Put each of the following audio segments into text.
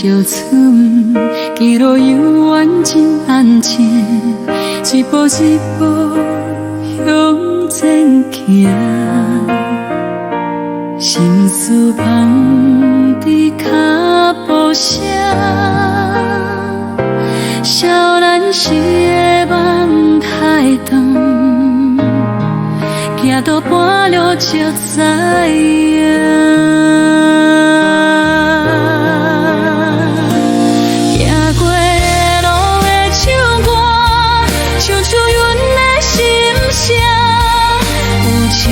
小村，记录犹原真安静，一步一步向前行，心事放伫脚步声，少年时的梦太长，行到半路才知影。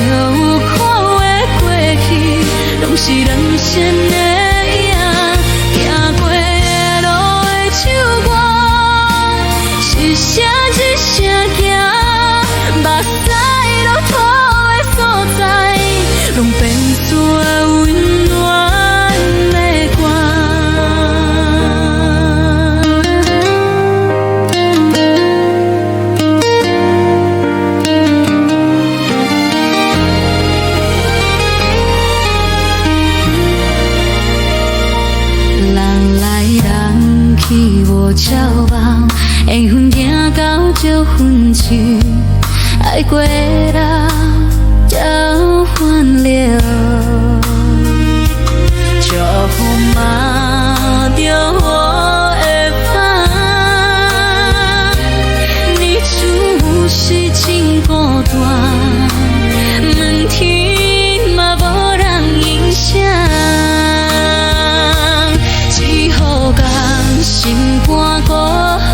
有看的过去，拢是人生的影。行过的路的唱歌，一声一声行，目屎落土的所在，拢变作温暖的歌。去无照望，缘分行到这份手，爱过的人交换了，祝福嘛着我的放，你处是真孤单，问天嘛无人影响。心肝过后，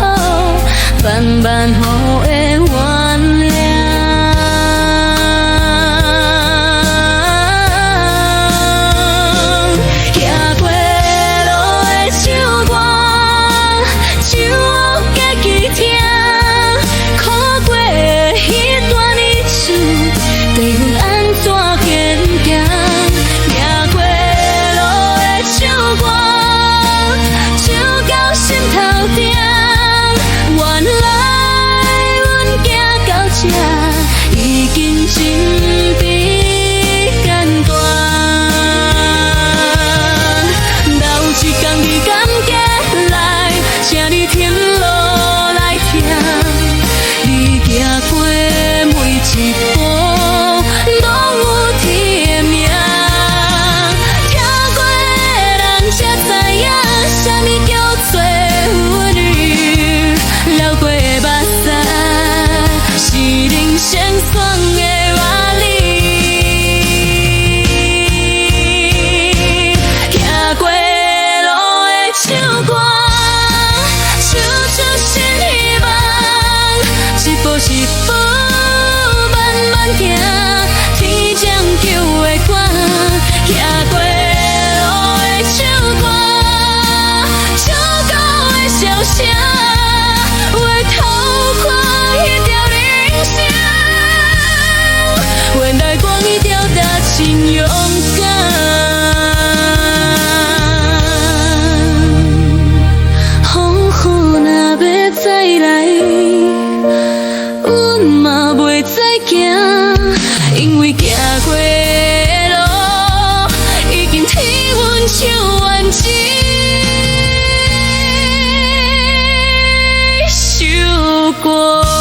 万万好的原谅。行过路的唱歌，唱我家己听。苦过的迄段日子，地阮安怎坚强？行过路的唱歌。心头顶，原来阮行到这，已经真比简单。若有一天你敢过来，请你停落来听，你行过每一步，拢有天命。听过的人才知影，啥物叫做。流过的目屎，是人生酸的活力。行过路的唱歌，唱出新希望，一步一步慢慢行，天将救的歌。行过路的唱歌，唱到的笑声。原来光一条达真勇敢，风雨若要再来，阮嘛袂再惊，因为行过的路已经替阮唱完这首歌。